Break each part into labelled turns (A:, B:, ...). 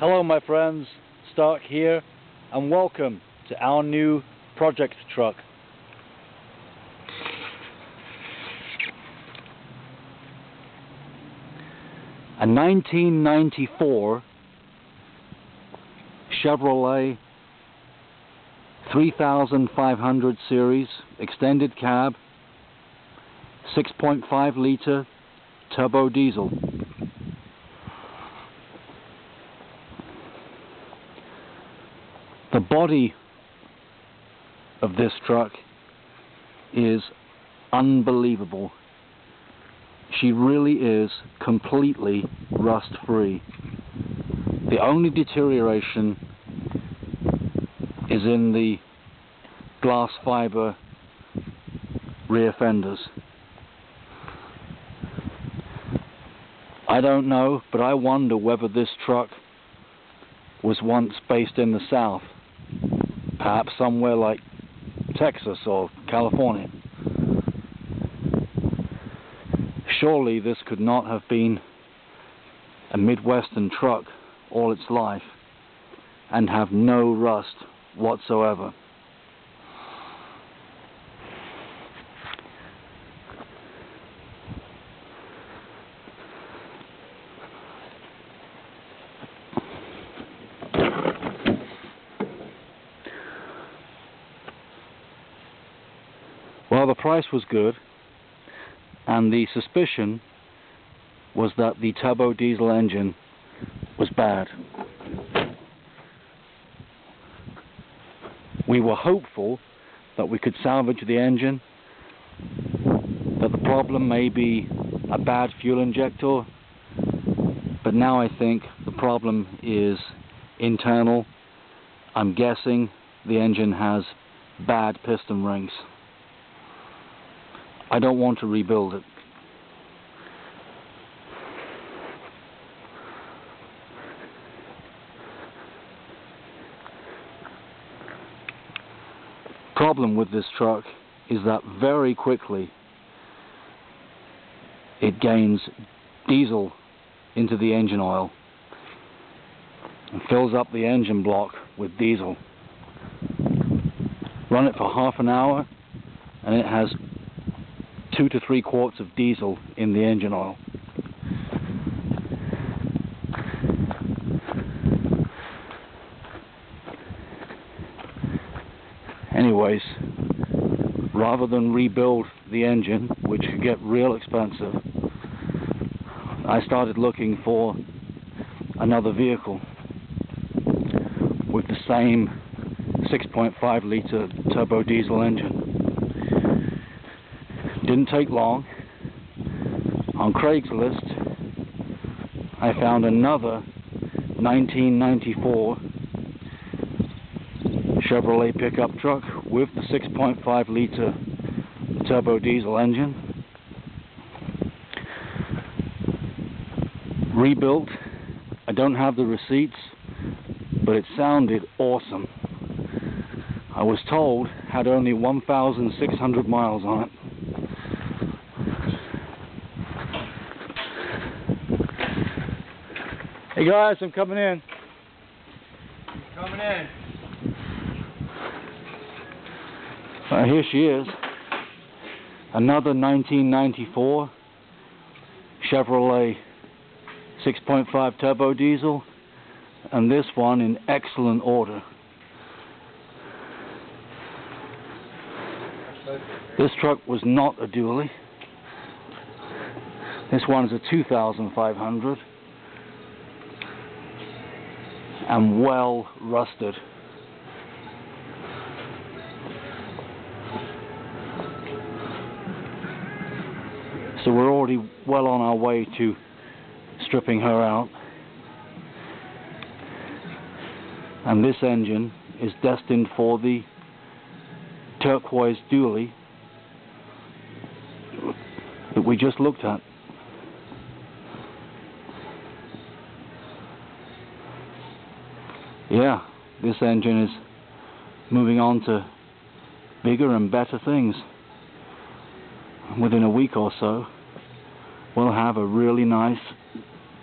A: Hello my friends, Stark here, and welcome to our new project truck. A 1994 Chevrolet 3500 series extended cab 6.5 litre turbo diesel. The body of this truck is unbelievable. She really is completely rust-free. The only deterioration is in the glass fiber rear fenders. I don't know, but I wonder whether this truck was once based in the South, perhaps somewhere like Texas or California. Surely this could not have been a Midwestern truck all its life and have no rust whatsoever. Well, the price was good, and the suspicion was that the turbo diesel engine was bad. We were hopeful that we could salvage the engine, that the problem may be a bad fuel injector, but now I think the problem is internal. I'm guessing the engine has bad piston rings. I don't want to rebuild it. Problem with this truck is that very quickly it gains diesel into the engine oil and fills up the engine block with diesel. Run it for half an hour and it has 2 to 3 quarts of diesel in the engine oil. Anyways, rather than rebuild the engine, which could get real expensive, I started looking for another vehicle with the same 6.5 litre turbo diesel engine. Didn't take long. On Craigslist I found another 1994 Chevrolet pickup truck with the 6.5 litre turbo diesel engine. Rebuilt. I don't have the receipts, but it sounded awesome. I was told had only 1,600 miles on it. Hey guys, I'm coming in.
B: Coming in.
A: Here she is. Another 1994 Chevrolet 6.5 turbo diesel, and this one in excellent order. This truck was not a dually. This one is a 2500 and well rusted. So we're already well on our way to stripping her out. And this engine is destined for the turquoise dually that we just looked at. Yeah, this engine is moving on to bigger and better things. Within a week or so, we'll have a really nice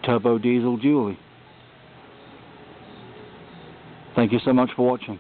A: turbo diesel dually. Thank you so much for watching.